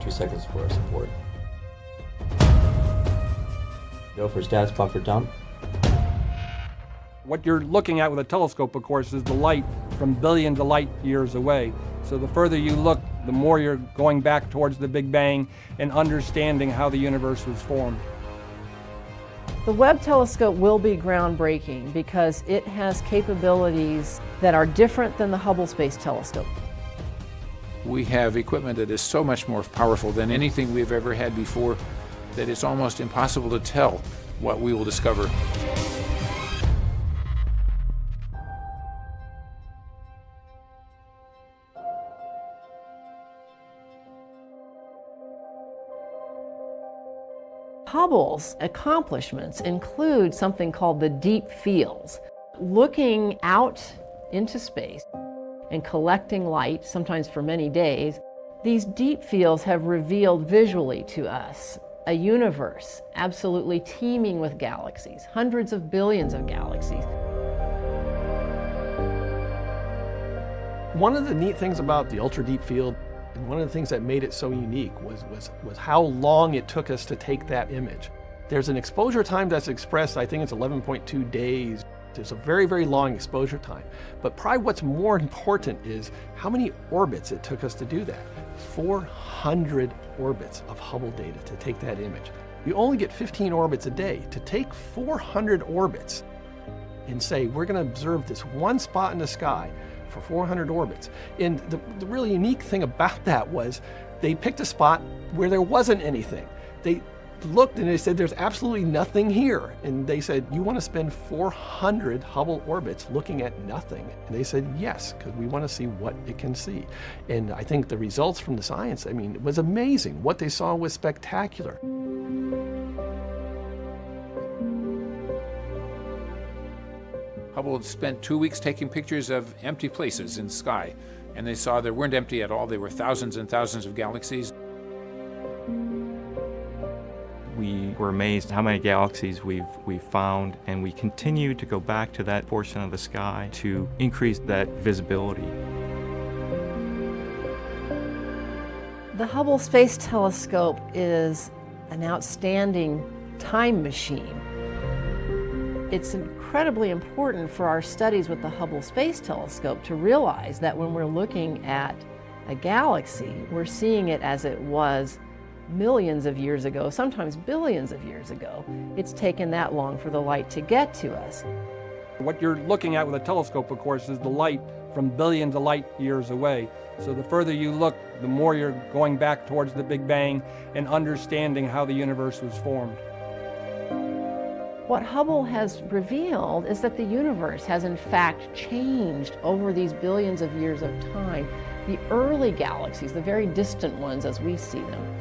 2 seconds for support. Go for status buffer dump. What you're looking at with a telescope, of course, is the light from billions of light years away. So the further you look, the more you're going back towards the Big Bang and understanding how the universe was formed. The Webb telescope will be groundbreaking because it has capabilities that are different than the Hubble Space Telescope. We have equipment that is so much more powerful than anything we've ever had before that it's almost impossible to tell what we will discover. Hubble's accomplishments include something called the deep fields, looking out into space and collecting light, sometimes for many days. These deep fields have revealed visually to us a universe absolutely teeming with galaxies, hundreds of billions of galaxies. One of the neat things about the ultra deep field, and one of the things that made it so unique was how long it took us to take that image. There's an exposure time that's expressed, I think it's 11.2 days. There's a very, very long exposure time. But probably what's more important is how many orbits it took us to do that. 400 orbits of Hubble data to take that image. You only get 15 orbits a day. To take 400 orbits and say, we're going to observe this one spot in the sky for 400 orbits. And the really unique thing about that was they picked a spot where there wasn't anything. They looked and they said, there's absolutely nothing here. And they said, you want to spend 400 Hubble orbits looking at nothing? And they said, yes, because we want to see what it can see. And I think the results from the science, I mean, it was amazing. What they saw was spectacular. Hubble had spent 2 weeks taking pictures of empty places in the sky, and they saw they weren't empty at all. They were thousands and thousands of galaxies. We were amazed how many galaxies we've found, and we continue to go back to that portion of the sky to increase that visibility. The Hubble Space Telescope is an outstanding time machine. It's incredibly important for our studies with the Hubble Space Telescope to realize that when we're looking at a galaxy, we're seeing it as it was millions of years ago, sometimes billions of years ago. It's taken that long for the light to get to us. What you're looking at with a telescope, of course, is the light from billions of light years away. So the further you look, the more you're going back towards the Big Bang and understanding how the universe was formed. What Hubble has revealed is that the universe has in fact changed over these billions of years of time. The early galaxies, the very distant ones as we see them,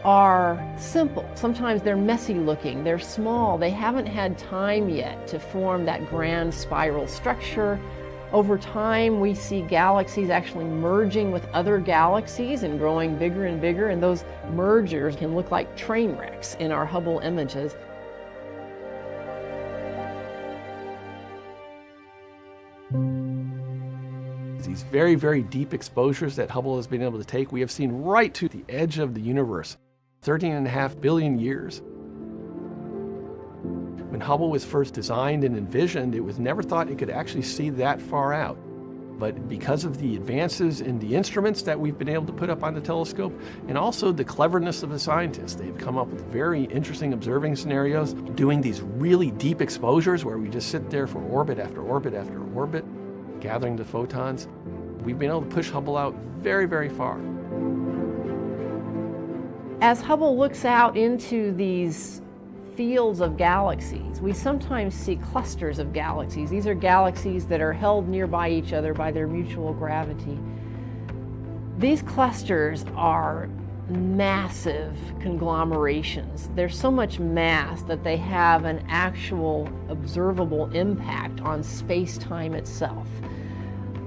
are simple. Sometimes they're messy looking, they're small, they haven't had time yet to form that grand spiral structure. Over time, we see galaxies actually merging with other galaxies and growing bigger and bigger, and those mergers can look like train wrecks in our Hubble images. These very, very deep exposures that Hubble has been able to take, we have seen right to the edge of the universe, 13.5 billion years. When Hubble was first designed and envisioned, it was never thought it could actually see that far out. But because of the advances in the instruments that we've been able to put up on the telescope, and also the cleverness of the scientists, they've come up with very interesting observing scenarios, doing these really deep exposures where we just sit there for orbit after orbit after orbit, gathering the photons. We've been able to push Hubble out very, very far. As Hubble looks out into these fields of galaxies, we sometimes see clusters of galaxies. These are galaxies that are held nearby each other by their mutual gravity. These clusters are massive conglomerations. There's so much mass that they have an actual observable impact on space-time itself.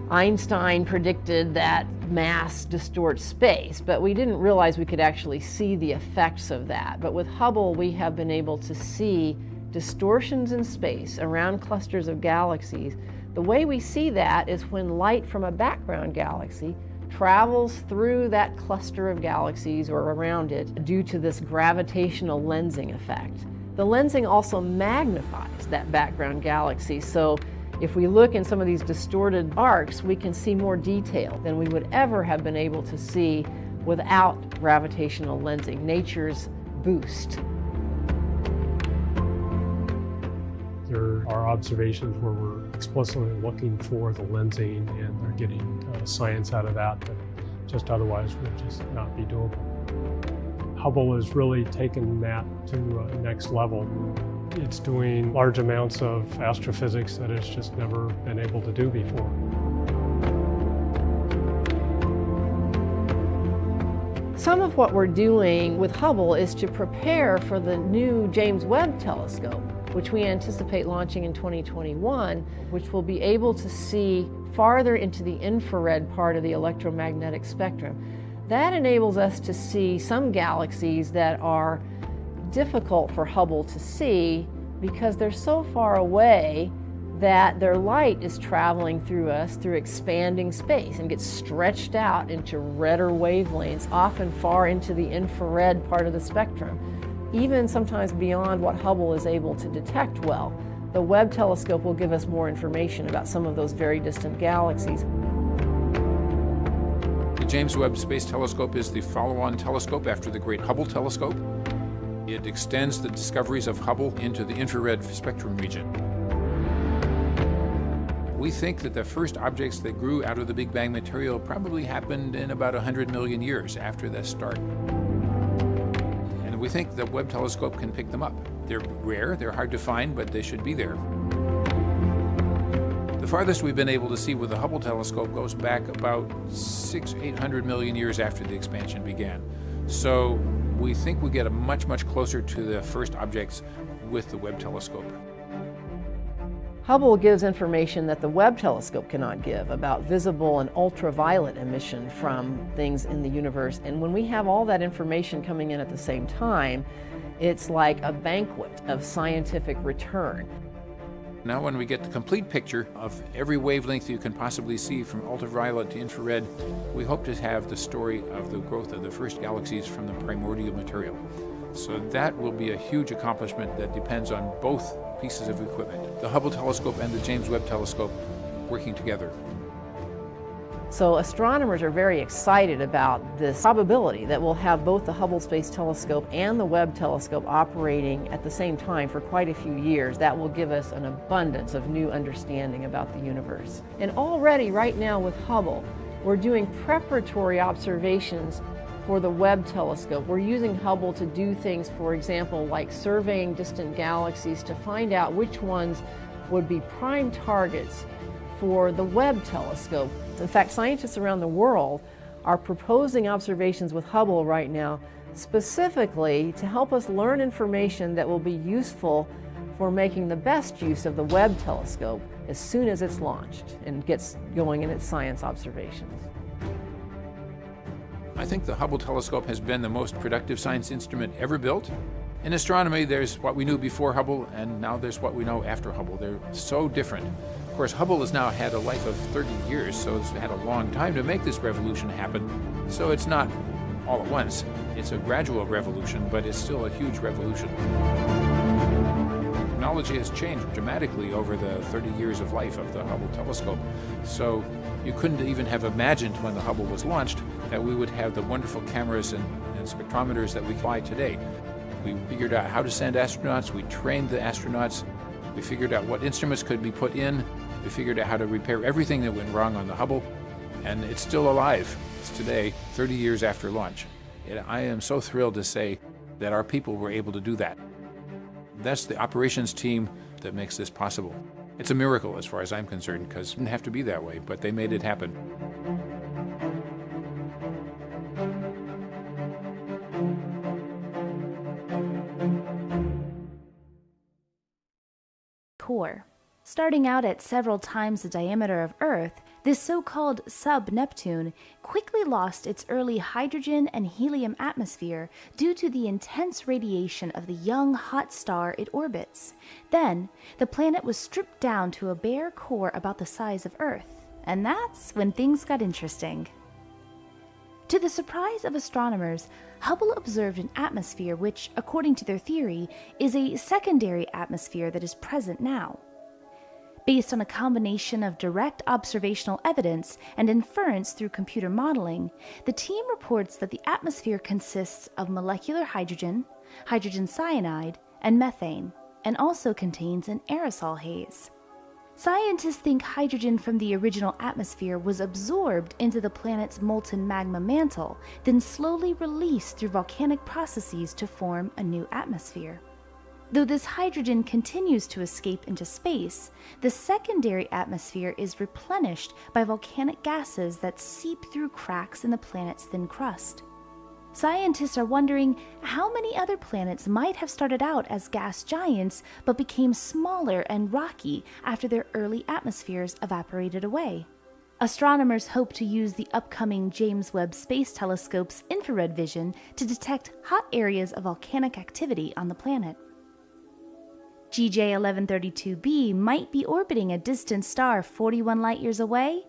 Einstein predicted that mass distorts space, but we didn't realize we could actually see the effects of that. But with Hubble, we have been able to see distortions in space around clusters of galaxies. The way we see that is when light from a background galaxy travels through that cluster of galaxies or around it due to this gravitational lensing effect. The lensing also magnifies that background galaxy, so if we look in some of these distorted arcs, we can see more detail than we would ever have been able to see without gravitational lensing, nature's boost. There are observations where we're explicitly looking for the lensing, and they're getting science out of that just otherwise would just not be doable. Hubble has really taken that to a next level. It's doing large amounts of astrophysics that it's just never been able to do before. Some of what we're doing with Hubble is to prepare for the new James Webb Telescope, which we anticipate launching in 2021, which will be able to see farther into the infrared part of the electromagnetic spectrum. That enables us to see some galaxies that are difficult for Hubble to see because they're so far away that their light is traveling through us through expanding space and gets stretched out into redder wavelengths, often far into the infrared part of the spectrum, even sometimes beyond what Hubble is able to detect well. The Webb telescope will give us more information about some of those very distant galaxies. The James Webb Space Telescope is the follow-on telescope after the Great Hubble Telescope. It extends the discoveries of Hubble into the infrared spectrum region. We think that the first objects that grew out of the Big Bang material probably happened in about 100 million years after the start. And we think the Webb telescope can pick them up. They're rare, they're hard to find, but they should be there. The farthest we've been able to see with the Hubble telescope goes back about 800 million years after the expansion began. So we think we get much closer to the first objects with the Webb telescope. Hubble gives information that the Webb telescope cannot give about visible and ultraviolet emission from things in the universe. And when we have all that information coming in at the same time, it's like a banquet of scientific return. Now when we get the complete picture of every wavelength you can possibly see from ultraviolet to infrared, we hope to have the story of the growth of the first galaxies from the primordial material. So that will be a huge accomplishment that depends on both pieces of equipment, the Hubble telescope and the James Webb telescope working together. So astronomers are very excited about this probability that we'll have both the Hubble Space Telescope and the Webb telescope operating at the same time for quite a few years. That will give us an abundance of new understanding about the universe. And already right now with Hubble, we're doing preparatory observations for the Webb telescope. We're using Hubble to do things, for example, like surveying distant galaxies to find out which ones would be prime targets for the Webb telescope. In fact, scientists around the world are proposing observations with Hubble right now specifically to help us learn information that will be useful for making the best use of the Webb telescope as soon as it's launched and gets going in its science observations. I think the Hubble telescope has been the most productive science instrument ever built. In astronomy, there's what we knew before Hubble, and now there's what we know after Hubble. They're so different. Of course, Hubble has now had a life of 30 years, so it's had a long time to make this revolution happen. So it's not all at once. It's a gradual revolution, but it's still a huge revolution. Technology has changed dramatically over the 30 years of life of the Hubble telescope. So you couldn't even have imagined when the Hubble was launched that we would have the wonderful cameras and spectrometers that we fly today. We figured out how to send astronauts, we trained the astronauts, we figured out what instruments could be put in, we figured out how to repair everything that went wrong on the Hubble, and it's still alive. It's today, 30 years after launch. And I am so thrilled to say that our people were able to do that. That's the operations team that makes this possible. It's a miracle as far as I'm concerned, because it didn't have to be that way, but they made it happen. Core. Starting out at several times the diameter of Earth, this so-called sub-Neptune quickly lost its early hydrogen and helium atmosphere due to the intense radiation of the young hot star it orbits. Then, the planet was stripped down to a bare core about the size of Earth. And that's when things got interesting. To the surprise of astronomers, Hubble observed an atmosphere which, according to their theory, is a secondary atmosphere that is present now. Based on a combination of direct observational evidence and inference through computer modeling, the team reports that the atmosphere consists of molecular hydrogen, hydrogen cyanide, and methane, and also contains an aerosol haze. Scientists think hydrogen from the original atmosphere was absorbed into the planet's molten magma mantle, then slowly released through volcanic processes to form a new atmosphere. Though this hydrogen continues to escape into space, the secondary atmosphere is replenished by volcanic gases that seep through cracks in the planet's thin crust. Scientists are wondering how many other planets might have started out as gas giants but became smaller and rocky after their early atmospheres evaporated away. Astronomers hope to use the upcoming James Webb Space Telescope's infrared vision to detect hot areas of volcanic activity on the planet. GJ 1132b might be orbiting a distant star 41 light-years away,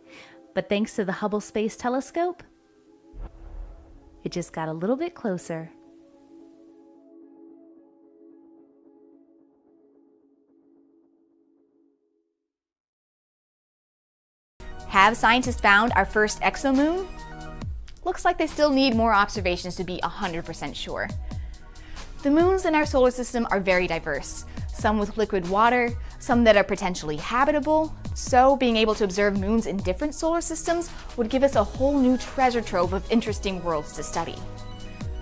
but thanks to the Hubble Space Telescope, it just got a little bit closer. Have scientists found our first exomoon? Looks like they still need more observations to be 100% sure. The moons in our solar system are very diverse, some with liquid water, some that are potentially habitable, so being able to observe moons in different solar systems would give us a whole new treasure trove of interesting worlds to study.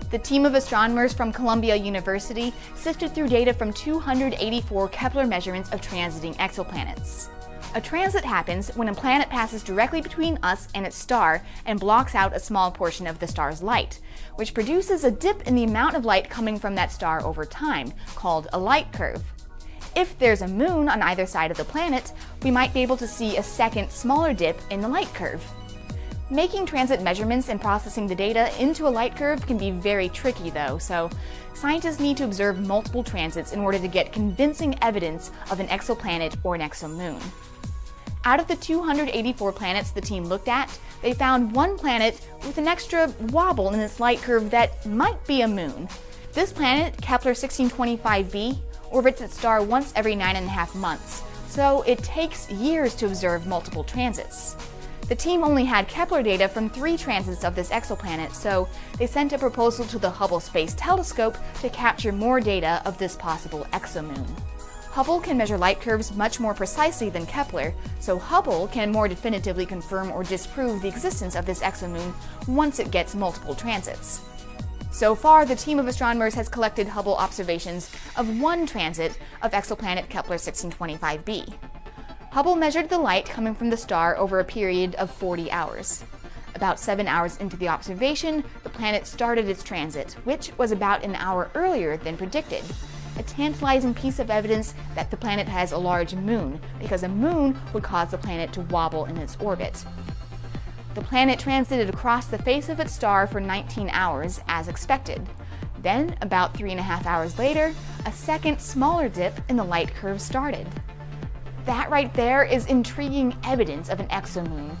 The team of astronomers from Columbia University sifted through data from 284 Kepler measurements of transiting exoplanets. A transit happens when a planet passes directly between us and its star and blocks out a small portion of the star's light, which produces a dip in the amount of light coming from that star over time, called a light curve. If there's a moon on either side of the planet, we might be able to see a second, smaller dip in the light curve. Making transit measurements and processing the data into a light curve can be very tricky though, so scientists need to observe multiple transits in order to get convincing evidence of an exoplanet or an exomoon. Out of the 284 planets the team looked at, they found one planet with an extra wobble in its light curve that might be a moon. This planet, Kepler 1625b, orbits its star once every 9.5 months, so it takes years to observe multiple transits. The team only had Kepler data from 3 transits of this exoplanet, so they sent a proposal to the Hubble Space Telescope to capture more data of this possible exomoon. Hubble can measure light curves much more precisely than Kepler, so Hubble can more definitively confirm or disprove the existence of this exomoon once it gets multiple transits. So far, the team of astronomers has collected Hubble observations of one transit of exoplanet Kepler 1625b. Hubble measured the light coming from the star over a period of 40 hours. About 7 hours into the observation, the planet started its transit, which was about an hour earlier than predicted. A tantalizing piece of evidence that the planet has a large moon, because a moon would cause the planet to wobble in its orbit. The planet transited across the face of its star for 19 hours, as expected. Then, about 3.5 hours later, a second, smaller dip in the light curve started. That right there is intriguing evidence of an exomoon.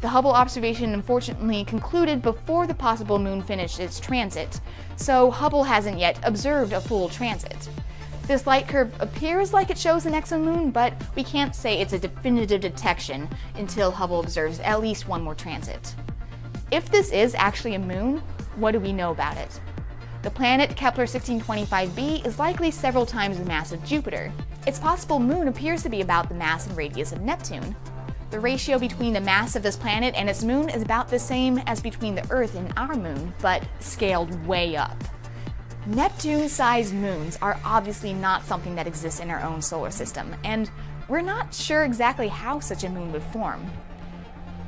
The Hubble observation unfortunately concluded before the possible moon finished its transit, so Hubble hasn't yet observed a full transit. This light curve appears like it shows an exomoon, but we can't say it's a definitive detection until Hubble observes at least one more transit. If this is actually a moon, what do we know about it? The planet Kepler 1625b is likely several times the mass of Jupiter. Its possible moon appears to be about the mass and radius of Neptune. The ratio between the mass of this planet and its moon is about the same as between the Earth and our moon, but scaled way up. Neptune-sized moons are obviously not something that exists in our own solar system, and we're not sure exactly how such a moon would form.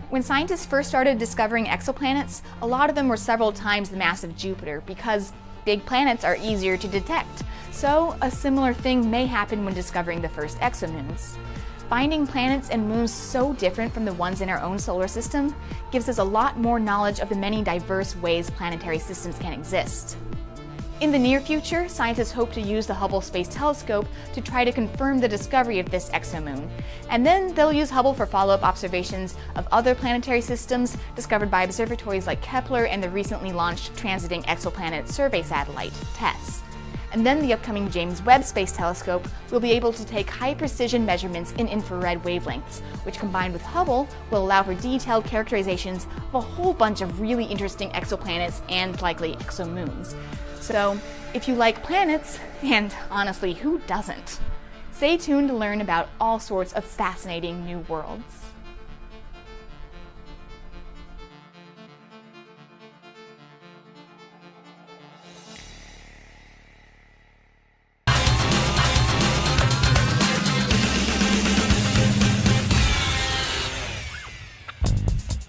When scientists first started discovering exoplanets, a lot of them were several times the mass of Jupiter because big planets are easier to detect, so a similar thing may happen when discovering the first exomoons. Finding planets and moons so different from the ones in our own solar system gives us a lot more knowledge of the many diverse ways planetary systems can exist. In the near future, scientists hope to use the Hubble Space Telescope to try to confirm the discovery of this exomoon. And then they'll use Hubble for follow-up observations of other planetary systems discovered by observatories like Kepler and the recently launched Transiting Exoplanet Survey Satellite, TESS. And then the upcoming James Webb Space Telescope will be able to take high-precision measurements in infrared wavelengths, which combined with Hubble will allow for detailed characterizations of a whole bunch of really interesting exoplanets and likely exomoons. So, if you like planets, and honestly, who doesn't? Stay tuned to learn about all sorts of fascinating new worlds.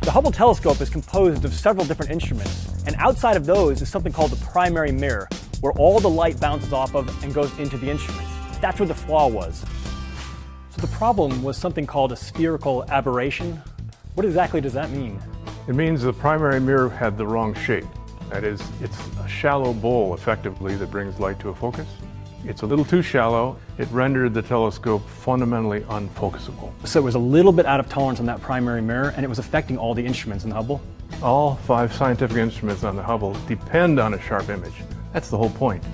The Hubble telescope is composed of several different instruments, and outside of those is something called the primary mirror, where all the light bounces off of and goes into the instruments. That's where the flaw was. So the problem was something called a spherical aberration. What exactly does that mean? It means the primary mirror had the wrong shape. That is, it's a shallow bowl, effectively, that brings light to a focus. It's a little too shallow. It rendered the telescope fundamentally unfocusable. So it was a little bit out of tolerance on that primary mirror, and it was affecting all the instruments in the Hubble? All 5 scientific instruments on the Hubble depend on a sharp image. That's the whole point.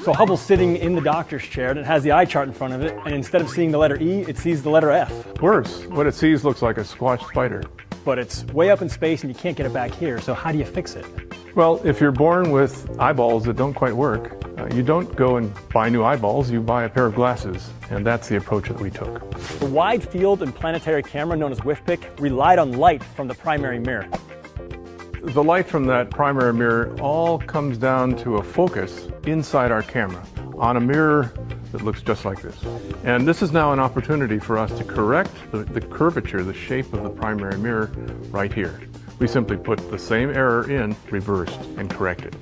So Hubble's sitting in the doctor's chair, and it has the eye chart in front of it, and instead of seeing the letter E, it sees the letter F. Worse, what it sees looks like a squashed spider. But it's way up in space, and you can't get it back here, so how do you fix it? Well, if you're born with eyeballs that don't quite work, you don't go and buy new eyeballs, you buy a pair of glasses, and that's the approach that we took. The wide field and planetary camera known as WIFPIC relied on light from the primary mirror. The light from that primary mirror all comes down to a focus inside our camera on a mirror that looks just like this. And this is now an opportunity for us to correct the curvature, the shape of the primary mirror right here. We simply put the same error in, reversed, and corrected.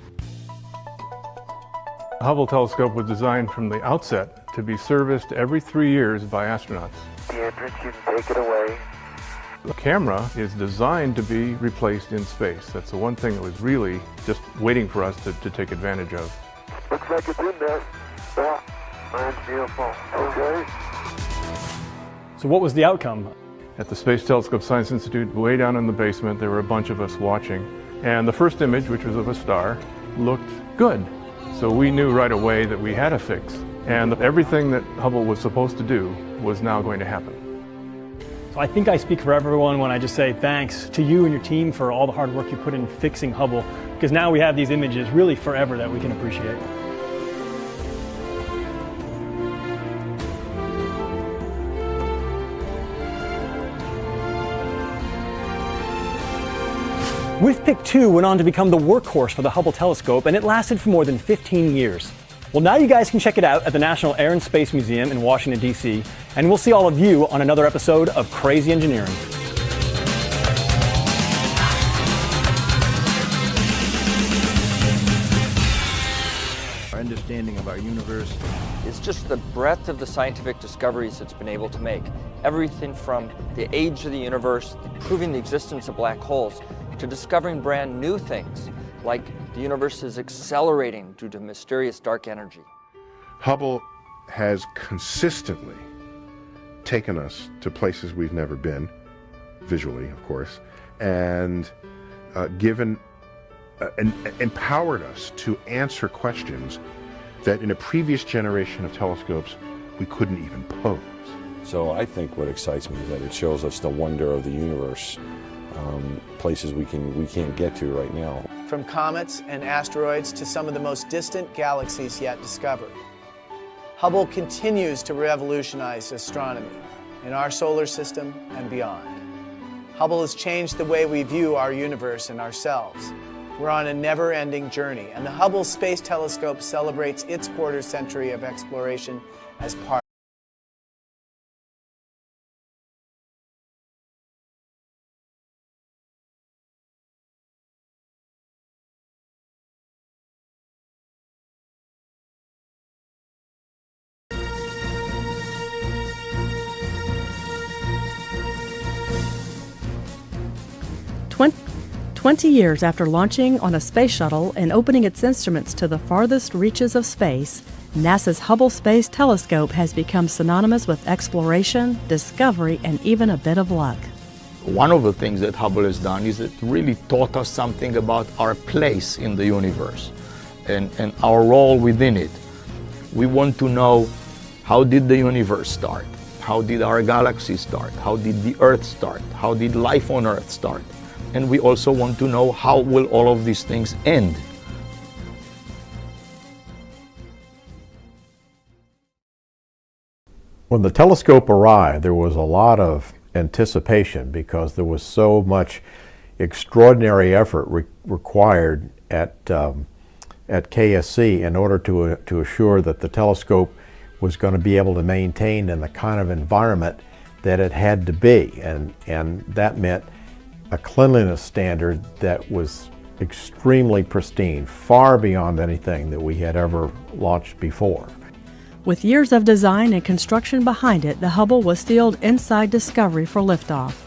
The Hubble telescope was designed from the outset to be serviced every 3 years by astronauts. Andrews, you can take it away. The camera is designed to be replaced in space. That's the one thing that was really just waiting for us to take advantage of. Looks like it's in there. Yeah, mine's beautiful. Okay. So what was the outcome? At the Space Telescope Science Institute, way down in the basement, there were a bunch of us watching. And the first image, which was of a star, looked good. So we knew right away that we had a fix. And everything that Hubble was supposed to do was now going to happen. So I think I speak for everyone when I just say thanks to you and your team for all the hard work you put in fixing Hubble, because now we have these images really forever that we can appreciate. WIFPIC 2 went on to become the workhorse for the Hubble telescope, and it lasted for more than 15 years. Well, now you guys can check it out at the National Air and Space Museum in Washington, D.C., and we'll see all of you on another episode of Crazy Engineering. Our understanding of our universe It's just the breadth of the scientific discoveries it's been able to make. Everything from the age of the universe, proving the existence of black holes, to discovering brand new things, like the universe is accelerating due to mysterious dark energy. Hubble has consistently taken us to places we've never been, visually, of course, and empowered us to answer questions that in a previous generation of telescopes we couldn't even pose. So I think what excites me is that it shows us the wonder of the universe, places we can't get to right now. From comets and asteroids to some of the most distant galaxies yet discovered. Hubble continues to revolutionize astronomy in our solar system and beyond. Hubble has changed the way we view our universe and ourselves. We're on a never-ending journey, and the Hubble Space Telescope celebrates its quarter century of exploration as part 20 years after launching on a space shuttle and opening its instruments to the farthest reaches of space, NASA's Hubble Space Telescope has become synonymous with exploration, discovery, and even a bit of luck. One of the things that Hubble has done is it really taught us something about our place in the universe and our role within it. We want to know, how did the universe start? How did our galaxy start? How did the Earth start? How did life on Earth start? And we also want to know, how will all of these things end? When the telescope arrived, there was a lot of anticipation because there was so much extraordinary effort required at KSC in order to assure that the telescope was going to be able to maintain in the kind of environment that it had to be, and that meant a cleanliness standard that was extremely pristine, far beyond anything that we had ever launched before. With years of design and construction behind it, the Hubble was sealed inside Discovery for liftoff.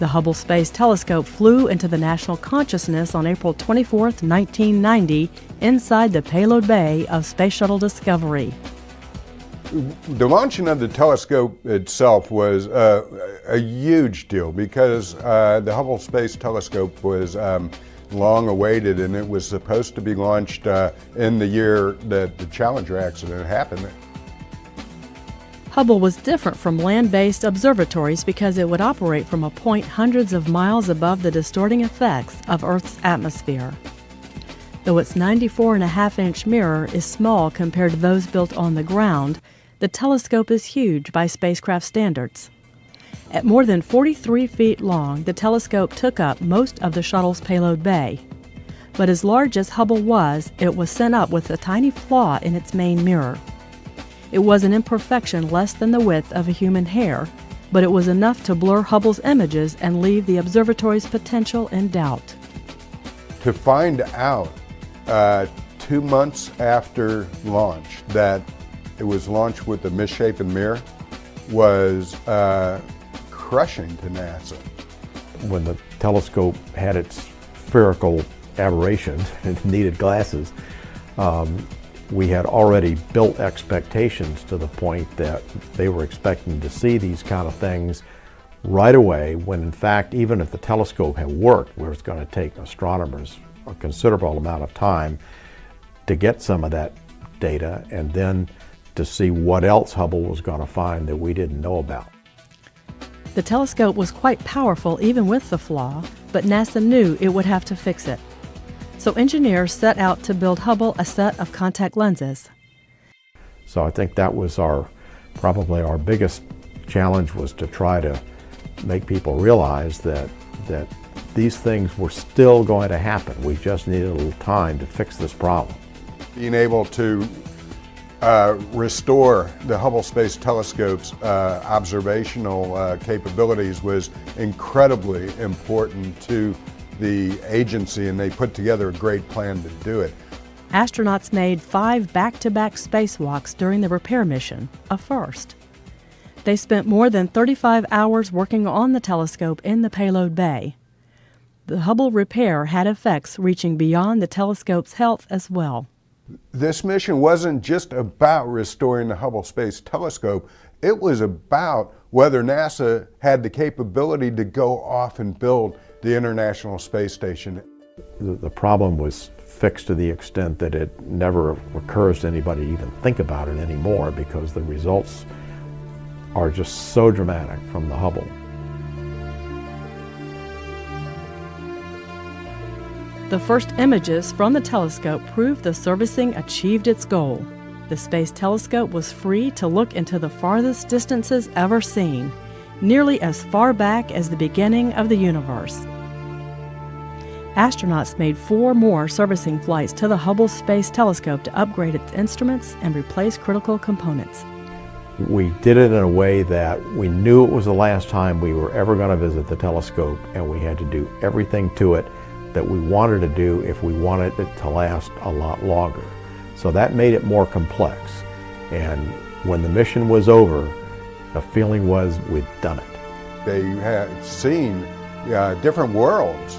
The Hubble Space Telescope flew into the national consciousness on April 24, 1990, inside the payload bay of Space Shuttle Discovery. The launching of the telescope itself was a huge deal because the Hubble Space Telescope was long awaited, and it was supposed to be launched in the year that the Challenger accident happened. Hubble was different from land-based observatories because it would operate from a point hundreds of miles above the distorting effects of Earth's atmosphere. Though its 94.5-inch mirror is small compared to those built on the ground, the telescope is huge by spacecraft standards. At more than 43 feet long, the telescope took up most of the shuttle's payload bay. But as large as Hubble was, it was sent up with a tiny flaw in its main mirror. It was an imperfection less than the width of a human hair, but it was enough to blur Hubble's images and leave the observatory's potential in doubt. To find out 2 months after launch that it was launched with a misshapen mirror was crushing to NASA. When the telescope had its spherical aberration and needed glasses, we had already built expectations to the point that they were expecting to see these kind of things right away, when in fact, even if the telescope had worked, where it's going to take astronomers a considerable amount of time to get some of that data and then to see what else Hubble was going to find that we didn't know about. The telescope was quite powerful even with the flaw, but NASA knew it would have to fix it. So engineers set out to build Hubble a set of contact lenses. So I think that was probably our biggest challenge, was to try to make people realize that these things were still going to happen. We just needed a little time to fix this problem. Being able to restore the Hubble Space Telescope's observational capabilities was incredibly important to the agency, and they put together a great plan to do it. Astronauts made 5 back-to-back spacewalks during the repair mission, a first. They spent more than 35 hours working on the telescope in the payload bay. The Hubble repair had effects reaching beyond the telescope's health as well. This mission wasn't just about restoring the Hubble Space Telescope, it was about whether NASA had the capability to go off and build the International Space Station. The problem was fixed to the extent that it never occurs to anybody to even think about it anymore, because the results are just so dramatic from the Hubble. The first images from the telescope proved the servicing achieved its goal. The Space Telescope was free to look into the farthest distances ever seen, nearly as far back as the beginning of the universe. Astronauts made 4 more servicing flights to the Hubble Space Telescope to upgrade its instruments and replace critical components. We did it in a way that we knew it was the last time we were ever going to visit the telescope, and we had to do everything to it that we wanted to do if we wanted it to last a lot longer. So that made it more complex. And when the mission was over, the feeling was we'd done it. They had seen different worlds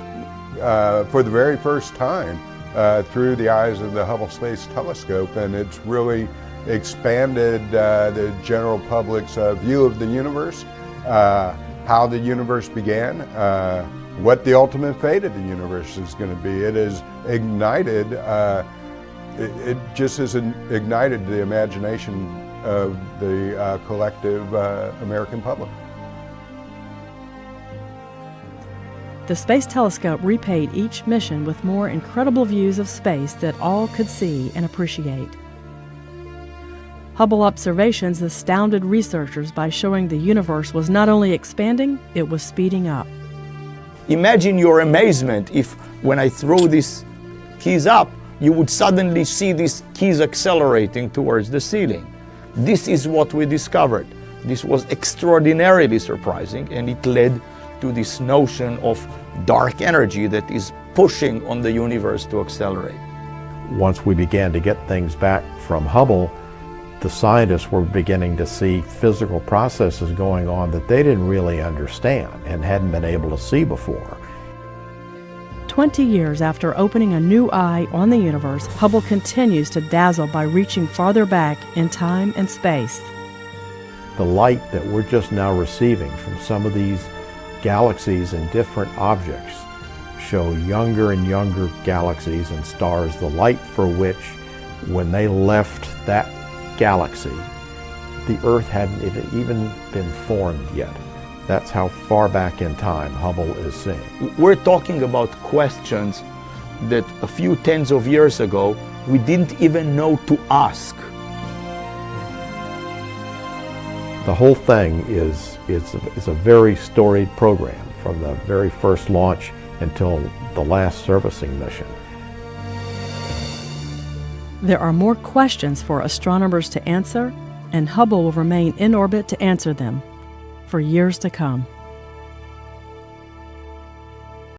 for the very first time through the eyes of the Hubble Space Telescope, and it's really expanded the general public's view of the universe, how the universe began, what the ultimate fate of the universe is going to be. It has ignited, it just has ignited the imagination of the collective American public. The Space Telescope repaid each mission with more incredible views of space that all could see and appreciate. Hubble observations astounded researchers by showing the universe was not only expanding, it was speeding up. Imagine your amazement if, when I throw these keys up, you would suddenly see these keys accelerating towards the ceiling. This is what we discovered. This was extraordinarily surprising, and it led to this notion of dark energy that is pushing on the universe to accelerate. Once we began to get things back from Hubble, the scientists were beginning to see physical processes going on that they didn't really understand and hadn't been able to see before. 20 years after opening a new eye on the universe, Hubble continues to dazzle by reaching farther back in time and space. The light that we're just now receiving from some of these galaxies and different objects show younger and younger galaxies and stars, the light for which, when they left that galaxy, the Earth hadn't even been formed yet. That's how far back in time Hubble is seeing. We're talking about questions that a few tens of years ago we didn't even know to ask. The whole thing is a very storied program from the very first launch until the last servicing mission. There are more questions for astronomers to answer, and Hubble will remain in orbit to answer them for years to come.